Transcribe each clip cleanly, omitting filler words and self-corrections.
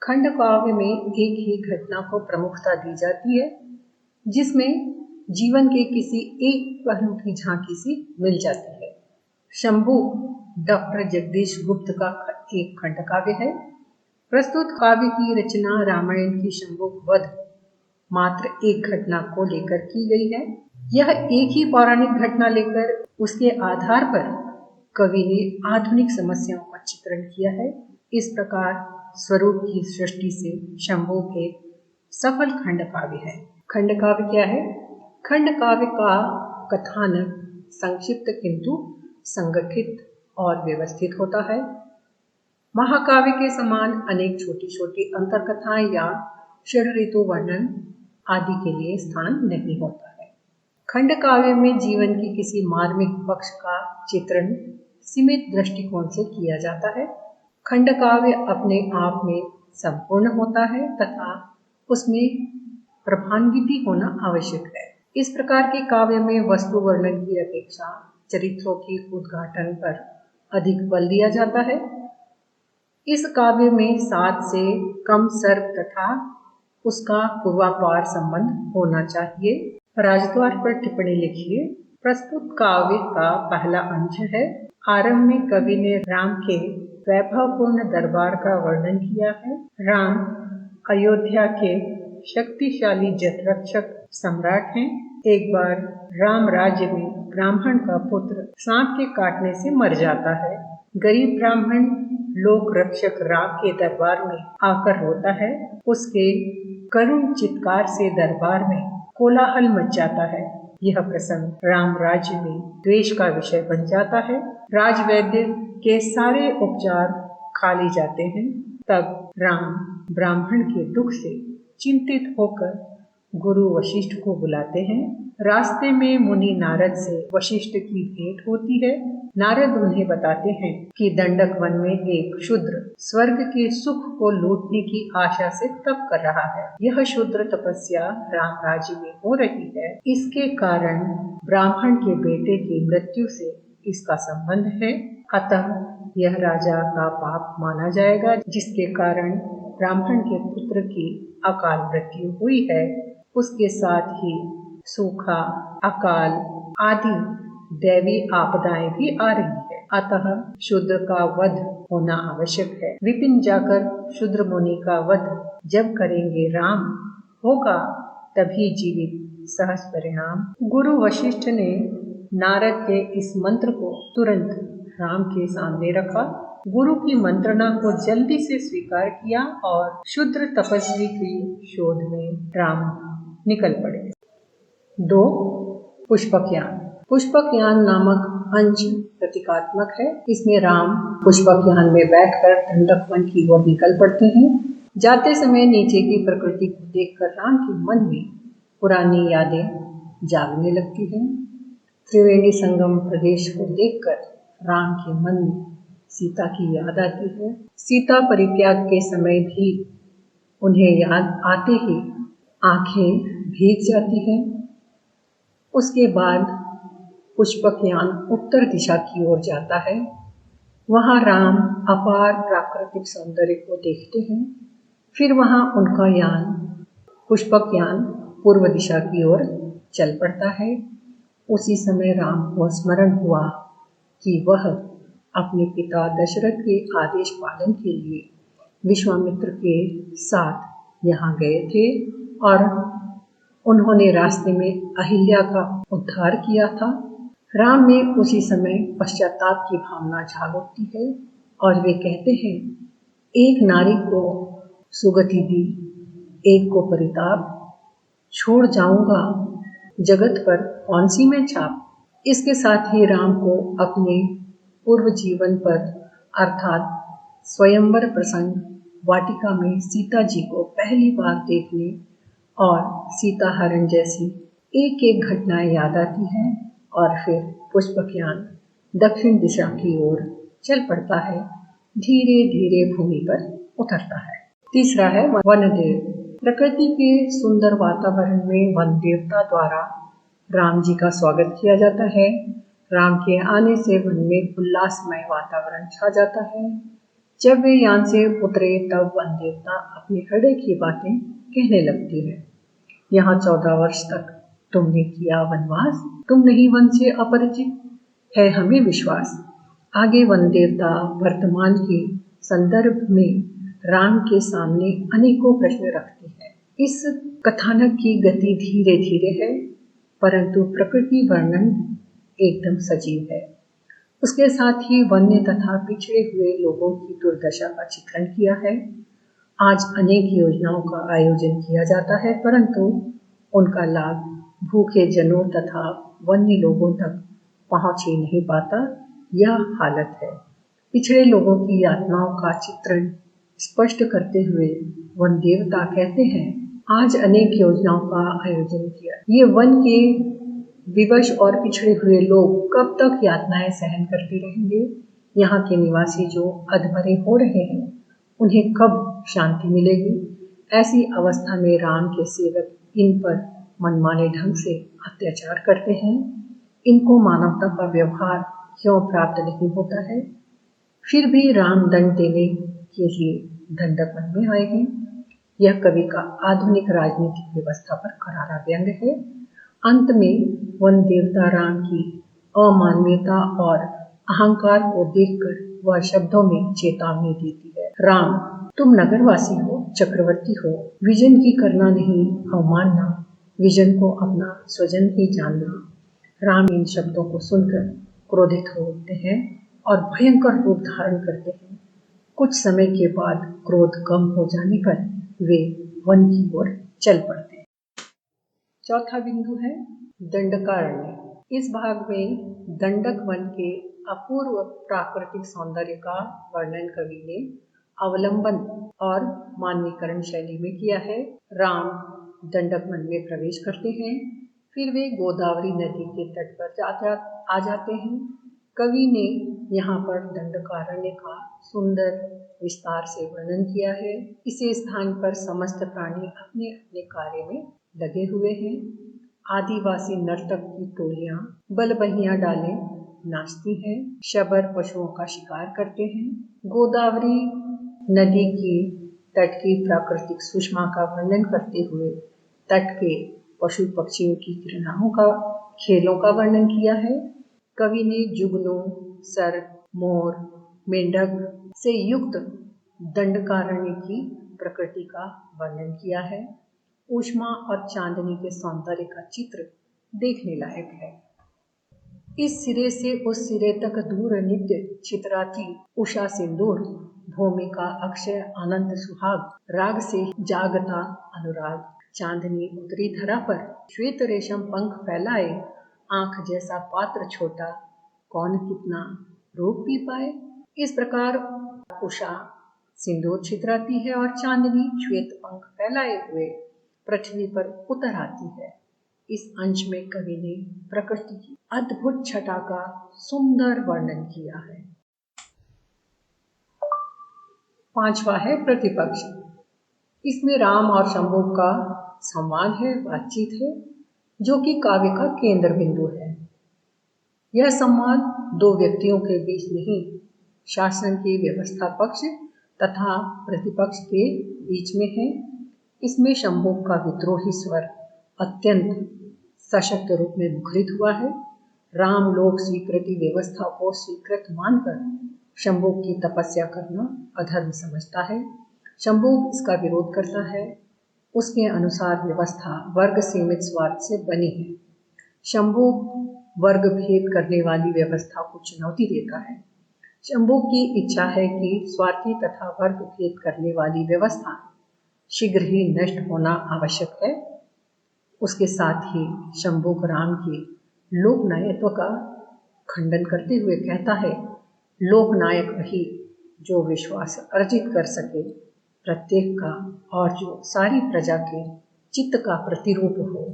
खंड काव्य में एक ही घटना को प्रमुखता दी जाती है, जिसमें जीवन के किसी एक पहलू की झांकी सी मिल जाती है। शंभू डॉक्टर जगदीश गुप्त का एक खंड काव्य है। प्रस्तुत काव्य की रचना रामायण की शंभू वध मात्र एक घटना को लेकर की गई है। यह एक ही पौराणिक घटना लेकर उसके आधार पर कवि ने आधुनिक समस्याओं का चित्रण किया है। इस प्रकार स्वरूप की सृष्टि से शंभू एक सफल खंड काव्य है। खंड काव्य क्या है? खंड काव्य का कथानक संक्षिप्त किंतु संगठित और व्यवस्थित होता है। महाकाव्य के समान अनेक छोटी छोटी अंतरकथाएं या षड ऋतु वर्णन आदि के लिए स्थान नहीं होता है। खंड काव्य में जीवन की किसी मार्मिक पक्ष का चित्रण सीमित दृष्टिकोण से किया जाता है। खंड काव्य अपने आप में संपूर्ण होता है तथा उसमें प्रभान्विति होना आवश्यक है। इस प्रकार के काव्य में वस्तु वर्णन की अपेक्षा चरित्रों के उद्घाटन पर अधिक बल दिया जाता है। इस काव्य में 7 से कम सर्ग तथा उसका पूर्वापार संबंध होना चाहिए। राजद्वार पर टिप्पणी लिखिए। प्रस्तुत काव्य का पहला अंश है। आरंभ में कवि ने राम के वैभवपूर्ण दरबार का वर्णन किया है। राम अयोध्या के शक्तिशाली जटरक्षक सम्राट हैं। एक बार राम राज्य में ब्राह्मण का पुत्र सांप के काटने से मर जाता है। गरीब ब्राह्मण लोक रक्षक राम के दरबार में आकर रोता है। उसके करुण चित्कार से दरबार में कोलाहल मच जाता है। यह प्रसंग राम राज्य में द्वेष का विषय बन जाता है। राजवैद्य के सारे उपचार खाली जाते हैं। तब राम ब्राह्मण के दुख से चिंतित होकर गुरु वशिष्ठ को बुलाते हैं। रास्ते में मुनि नारद से वशिष्ठ की भेंट होती है। नारद उन्हें बताते हैं कि दंडक वन में एक शूद्र स्वर्ग के सुख को लूटने की आशा से तप कर रहा है। यह शूद्र तपस्या राम राज्य में हो रही है। इसके कारण ब्राह्मण के बेटे की मृत्यु से इसका संबंध है। अतः यह राजा का पाप माना जाएगा, जिसके कारण ब्राह्मण के पुत्र की अकाल मृत्यु हुई है। उसके साथ ही सूखा, अकाल आदि दैवी आपदाएं भी आ रही है। अतः शूद्र का वध होना आवश्यक है। विपिन जाकर शूद्र मुनि का वध जब करेंगे राम, होगा तभी जीवित सहज परिणाम। गुरु वशिष्ठ ने नारद के इस मंत्र को तुरंत राम के सामने रखा। गुरु की मंत्रणा को जल्दी से स्वीकार किया और शूद्र तपस्वी की शोध में राम निकल पड़े। 2. पुष्पकयान। पुष्पकयान नामक अंश प्रतीकात्मक है। इसमें राम पुष्पकयान में बैठकर दंडक वन की ओर निकल पड़ते हैं। जाते समय नीचे की प्रकृति को देखकर राम के मन में पुरानी यादें जागने लगती हैं। त्रिवेणी संगम प्रदेश को देखकर राम के मन में सीता की याद आती है। सीता परित्याग के समय भी उन्हें याद आते ही आंखें भीग जाती हैं। उसके बाद पुष्पकयान उत्तर दिशा की ओर जाता है। वहां राम अपार प्राकृतिक सौंदर्य को देखते हैं। फिर वहां उनका यान पुष्पकयान पूर्व दिशा की ओर चल पड़ता है। उसी समय राम को स्मरण हुआ कि वह अपने पिता दशरथ के आदेश पालन के लिए विश्वामित्र के साथ यहाँ गए थे और उन्होंने रास्ते में अहिल्या का उद्धार किया था। राम में उसी समय पश्चाताप की भावना जाग उठती है और वे कहते हैं, एक नारी को सुगति दी, एक को परिताप, छोड़ जाऊंगा जगत पर कौन सी मैं छाप। इसके साथ ही राम को अपने पूर्व जीवन पर अर्थात स्वयंवर प्रसंग वाटिका में सीता जी को पहली बार देखने और सीता हरण जैसी एक एक घटनाएं याद आती हैं और फिर पुष्पकयान दक्षिण दिशा की ओर चल पड़ता है। धीरे धीरे भूमि पर उतरता है। तीसरा है वनदेव। प्रकृति के सुंदर वातावरण में वन देवता द्वारा राम जी का स्वागत किया जाता है। राम के आने से वन में उल्लासमय वातावरण छा जाता है। जब वे यान से उतरे तब वन देवता अपने हृदय की बातें कहने लगती है। यहाँ 14 वर्ष तक तुमने किया वनवास, तुम नहीं वन से अपरिचित, है हमें विश्वास। आगे वन देवता वर्तमान के संदर्भ में राम के सामने अनेकों प्रश्न रखते हैं। इस कथानक की गति धीरे धीरे है, परंतु प्रकृति वर्णन एकदम सजीव है। उसके साथ ही वन्य तथा पिछड़े हुए लोगों की दुर्दशा का चित्रण किया है। आज अनेक योजनाओं का आयोजन किया जाता है, परंतु उनका लाभ भूखे जनों तथा वन्य लोगों तक पहुंच ही नहीं पाता। यह हालत है। पिछड़े लोगों की यातनाओं का चित्रण स्पष्ट करते हुए वन देवता कहते हैं, आज अनेक योजनाओं का आयोजन किया। ये वन के विवश और पिछड़े हुए लोग कब तक यातनाएं सहन करते रहेंगे? यहाँ के निवासी जो अधमरे हो रहे हैं, उन्हें कब शांति मिलेगी? ऐसी अवस्था में राम के सेवक इन पर मनमाने ढंग से अत्याचार करते हैं। इनको मानवता का व्यवहार क्यों प्राप्त नहीं होता है? फिर भी राम दंड देने के लिए दंडक वन में आएगी। यह कवि का आधुनिक राजनीतिक व्यवस्था पर करारा व्यंग है। अंत में वन देवता राम की अमानवीयता और अहंकार को देखकर वह शब्दों में चेतावनी देती है। राम, तुम नगरवासी हो, चक्रवर्ती हो, विजन की करना नहीं अवमानना, विजन को अपना स्वजन ही जानना। राम इन शब्दों को सुनकर क्रोधित हो उठते हैं और भयंकर रूप धारण करते हैं। कुछ समय के बाद क्रोध कम हो जाने पर वे वन की ओर चल पड़ते हैं। चौथा बिंदु है दंडकारण्य। इस भाग में दंडक वन के अपूर्व प्राकृतिक सौंदर्य का वर्णन कवि ने अवलंबन और मानवीकरण शैली में किया है। राम दंडक वन में प्रवेश करते हैं, फिर वे गोदावरी नदी के तट पर आ जाते हैं। कवि ने यहाँ पर दंडकारण्य का सुंदर विस्तार से वर्णन किया है। इसी स्थान पर समस्त प्राणी अपने अपने कार्य में लगे हुए हैं। आदिवासी नर्तक की टोलियां बलबहियां डाले नाचती हैं, शबर पशुओं का शिकार करते हैं। गोदावरी नदी की तट की प्राकृतिक सुषमा का वर्णन करते हुए तट के पशु पक्षियों की क्रीड़ाओं का खेलों का वर्णन किया है। कवि ने जुगनू, सर, मोर, मेंढक से युक्त दंडकारण्य की प्रकृति का वर्णन किया है। ऊष्मा और चांदनी के सौंदर्य का चित्र देखने लायक है। इस सिरे से उस सिरे तक दूर नित्य चित्राती उषा सिंदूर, भूमिका अक्षय अनंत सुहाग, राग से जागता अनुराग। चांदनी उतरी धरा पर, श्वेत रेशम पंख फैलाए, आंख जैसा पात्र छोटा, कौन कितना रूप पी पाए। इस प्रकार उषा सिंदूर छितराती है और चांदनी श्वेत पंख फैलाए हुए पृथ्वी पर उतर आती है। इस अंश में कवि ने प्रकृति की अद्भुत छटा का सुंदर वर्णन किया है। पांचवा है प्रतिपक्ष। इसमें राम और शंभु का संवाद है, बातचीत है, जो कि काव्य का केंद्र बिंदु है। यह संवाद दो व्यक्तियों के बीच नहीं, शासन के व्यवस्था पक्ष तथा प्रतिपक्ष के बीच में है। इसमें शंभु का विद्रोही स्वर अत्यंत सशक्त रूप में मुखरित हुआ है। राम लोक स्वीकृति व्यवस्था को स्वीकृत मानकर शंभु की तपस्या करना अधर्म समझता है। शंभु इसका विरोध करता है। उसके अनुसार व्यवस्था वर्ग सीमित स्वार्थ से बनी है। शंभु वर्ग भेद करने वाली व्यवस्था को चुनौती देता है। शंभु की इच्छा है कि स्वार्थी तथा वर्ग भेद करने वाली व्यवस्था शीघ्र ही नष्ट होना आवश्यक है। उसके साथ ही शंभु राम के लोकनायकत्व का खंडन करते हुए कहता है, लोकनायक वही जो विश्वास अर्जित कर सके प्रत्येक का और जो सारी प्रजा के चित्त का प्रतिरूप हो।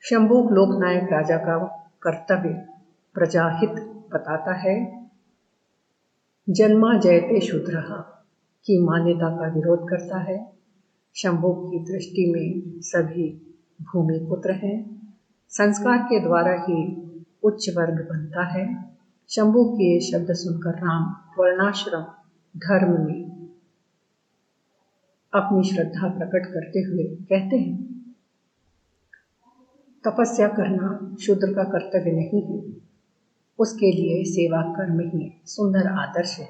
शंभु लोकनायक राजा का कर्तव्य प्रजाहित बताता है। जन्मा जयते शूद्रः की मान्यता का विरोध करता है। शंभु की दृष्टि में सभी भूमि पुत्र हैं। संस्कार के द्वारा ही उच्च वर्ग बनता है। शंभू के शब्द सुनकर राम वर्णाश्रम धर्म में अपनी श्रद्धा प्रकट करते हुए कहते हैं, तपस्या करना शूद्र का कर्तव्य नहीं है, उसके लिए सेवा कर्म ही सुंदर आदर्श है।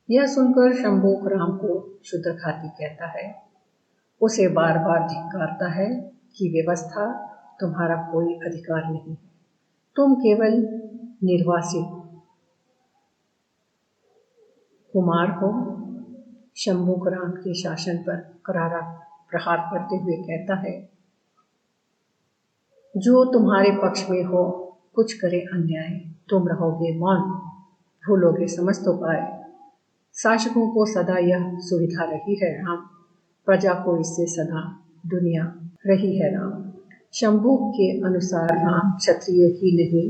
यह सुनकर शंभूक राम को शूद्रघाती कहता है, उसे बार बार धिक्कारता है कि व्यवस्था तुम्हारा कोई अधिकार नहीं है, तुम केवल निर्वासित कुमार हो। शंभूक राम के शासन पर करारा प्रहार करते हुए कहता है, जो तुम्हारे पक्ष में हो कुछ करे अन्याय, तुम रहोगे मौन, भूलोगे समस्त उपाय। शासकों को सदा यह सुविधा रही है राम, प्रजा को इससे सदा दुनिया रही है राम। शंभू के अनुसार राम क्षत्रिय ही नहीं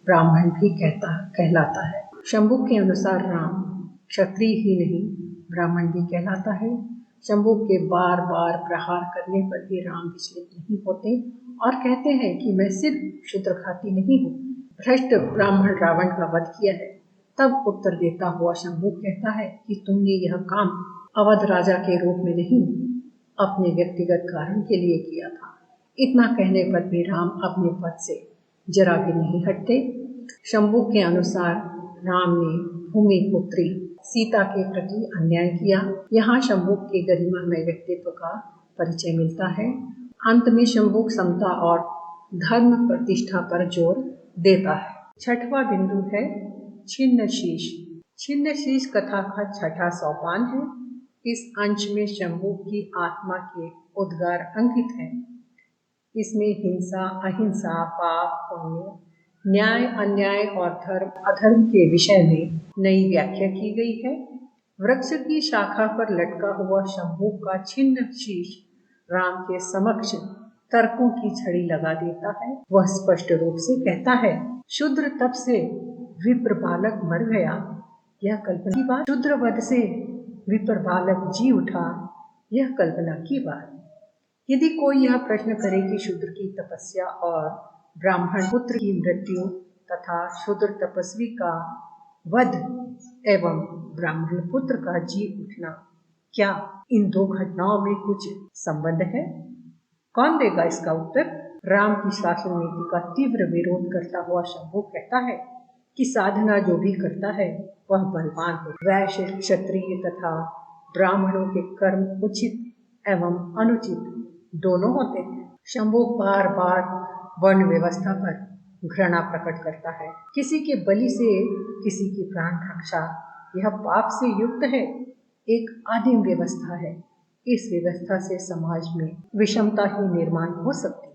ब्राह्मण भी कहलाता है। शंभू के अनुसार राम क्षत्रिय ही नहीं ब्राह्मण भी कहलाता है। शंभू के बार बार प्रहार करने पर भी राम विचलित नहीं होते और कहते हैं कि मैं सिर्फ शूद्रघाती नहीं हूँ, भ्रष्ट ब्राह्मण रावण का वध किया है। तब उत्तर देता हुआ शंभू कहता है कि तुमने यह काम अवध राजा के रूप में नहीं, अपने व्यक्तिगत कारण के लिए किया था। इतना कहने पर भी राम अपने पद से जरा भी नहीं हटते। शंभू के अनुसार राम ने भूमि पुत्री सीता के प्रति अन्याय किया। यहाँ शंभू के गरिमामय व्यक्तित्व का परिचय मिलता है। अंत में शंभू समता और धर्म प्रतिष्ठा पर जोर देता है। छठवां बिंदु है छिन्न शीश। छिन्न शीश कथा का छठा सोपान है। इस अंश में शंभू की आत्मा के उद्गार अंकित हैं। इसमें हिंसा, अहिंसा, पाप, पुण्य, न्याय, अन्याय और धर्म अधर्म के विषय में नई व्याख्या की गई है। वृक्ष की शाखा पर लटका हुआ शंभू का छिन्न शीश राम के समक्ष तर्कों की झड़ी लगा देता है। वह स्पष्ट रूप से कहता है, शूद्र तप से विप्र बालक मर गया, यह कल्पना की बात। शूद्र वध से विप्र बालक जी उठा, यह कल्पना की बात। यदि कोई यह प्रश्न करे कि शूद्र की तपस्या और ब्राह्मण पुत्र की मृत्यु तथा शूद्र तपस्वी का वध एवं ब्राह्मण पुत्र का जी उठना, क्या इन दो घटनाओं में कुछ संबंध है? कौन देगा इसका उत्तर? राम की शासन नीति का तीव्र विरोध करता हुआ शंभू कहता है कि साधना जो भी करता है वह बलवान हो। वैश्य, क्षत्रिय तथा ब्राह्मणों के कर्म उचित एवं अनुचित दोनों होते हैं। शंभू बार बार वर्ण व्यवस्था पर घृणा प्रकट करता है। किसी के बलि से किसी की प्राण रक्षा, यह पाप से युक्त है, एक आदिम व्यवस्था है। इस व्यवस्था से समाज में विषमता ही निर्माण हो सकती है।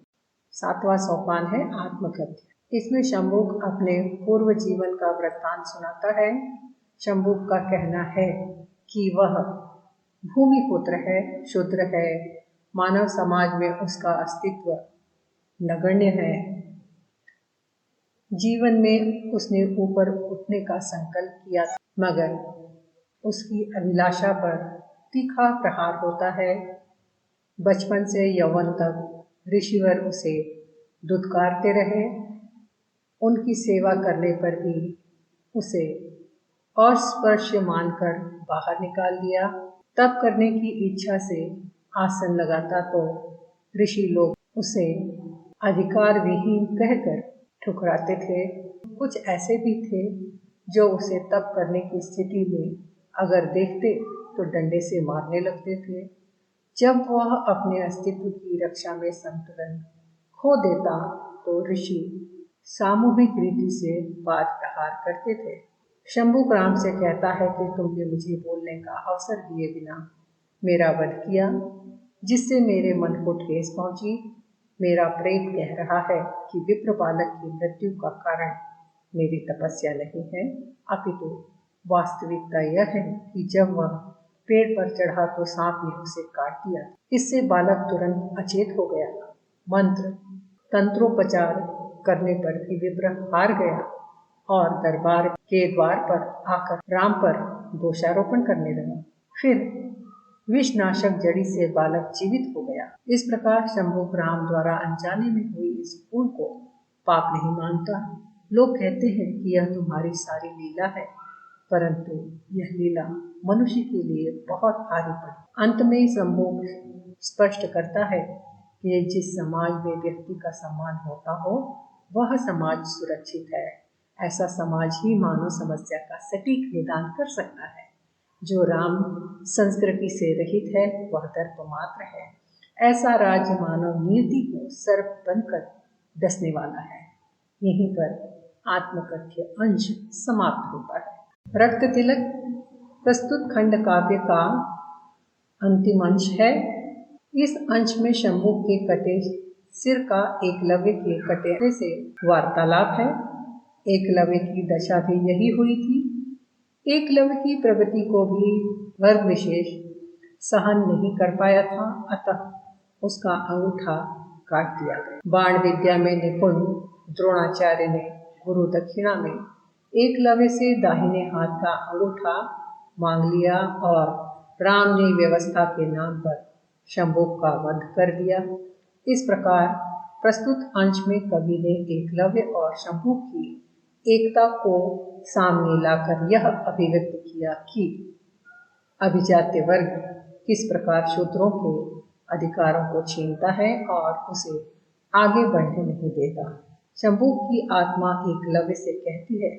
सातवां सोपान है आत्मकथ्य। इसमें शंभूक अपने पूर्व जीवन का वृत्तांत सुनाता है। शंभूक का कहना है कि वह भूमिपुत्र है, शूद्र है, मानव समाज में उसका अस्तित्व नगण्य है। जीवन में उसने ऊपर उठने का संकल्प किया था, मगर उसकी अभिलाषा पर तीखा प्रहार होता है। बचपन से यौवन तक ऋषिवर उसे दुत्कारते रहे। उनकी सेवा करने पर भी उसे अस्पृश्य मानकर बाहर निकाल दिया। तप करने की इच्छा से आसन लगाता तो ऋषि लोग उसे अधिकार विहीन कहकर ठुकराते थे। कुछ ऐसे भी थे जो उसे तप करने की स्थिति में अगर देखते तो डंडे से मारने लगते थे। जब वह अपने अस्तित्व की रक्षा में संतुलन खो देता तो ऋषि सामूहिक रीति से वाद प्रहार करते थे। शंभूक राम से कहता है कि तुमने मुझे बोलने का अवसर दिए बिना मेरा वध किया, जिससे मेरे मन को ठेस पहुंची। मेरा प्रेत कह रहा है कि विप्र बालक की मृत्यु का कारण मेरी तपस्या नहीं है, अपितु वास्तविकता यह है कि जब वह पेड़ पर चढ़ा तो सांप ने उसे काट दिया। इससे बालक तुरंत अचेत हो गया। मंत्र तंत्रोपचार करने पर भी विप्र हार गया और दरबार के द्वार पर आकर राम पर दोषारोपण करने लगा। फिर विषनाशक जड़ी से बालक जीवित हो गया। इस प्रकार शंभुक राम द्वारा अनजाने में हुई इस भूल को पाप नहीं मानता। लोग कहते हैं कि यह तुम्हारी सारी लीला है, परंतु यह लीला मनुष्य के लिए बहुत भारी पड़ी। अंत में शंभुक स्पष्ट करता है कि जिस समाज में व्यक्ति का सम्मान होता हो वह समाज सुरक्षित है। ऐसा समाज ही मानव समस्या का सटीक निदान कर सकता है। जो राम संस्कृति से रहित है वह दर्प मात्र है। ऐसा राज्य मानव नियति को सर्प बनकर डसने वाला है। यहीं पर आत्मकथ्य अंश समाप्त होता है। रक्त तिलक प्रस्तुत खंड काव्य का अंतिम अंश है। इस अंश में शंभुक के कटे सिर का एकलव्य के कटे से वार्तालाप है। एकलव्य की दशा भी यही हुई थी। एकलव्य की प्रगति को भी वर्ग विशेष सहन नहीं कर पाया था, अतः उसका अंगूठा काट दिया गया। बाण विद्या में निपुण द्रोणाचार्य ने गुरु दक्षिणा में एकलव्य से दाहिने हाथ का अंगूठा मांग लिया और राम ने व्यवस्था के नाम पर शंभुक का वध कर दिया। इस प्रकार प्रस्तुत अंश में कवि ने एकलव्य और शंभुक की एकता को सामने लाकर यह अभिव्यक्त किया कि अभिजात्य वर्ग किस प्रकार शूद्रों के अधिकारों को छीनता है और उसे आगे बढ़ने नहीं देता। शंभुक की आत्मा एकलव्य से कहती है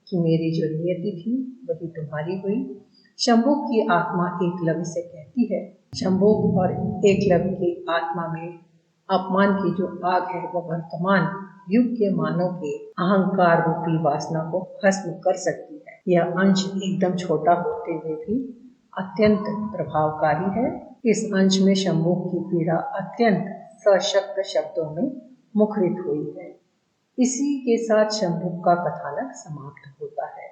कि मेरी जो नियति थी वही तुम्हारी हुई। शंभुक की आत्मा एकलव्य से कहती है, शंभुक और एकलव्य की आत्मा में अपमान की जो आग है वह वर्तमान युग के मानव के अहंकार रूपी वासना को भस्म कर सकती है। यह अंश एकदम छोटा होते हुए भी अत्यंत प्रभावकारी है। इस अंश में शंभुक की पीड़ा अत्यंत सशक्त शब्दों में मुखरित हुई है। इसी के साथ शंभुक का कथानक समाप्त होता है।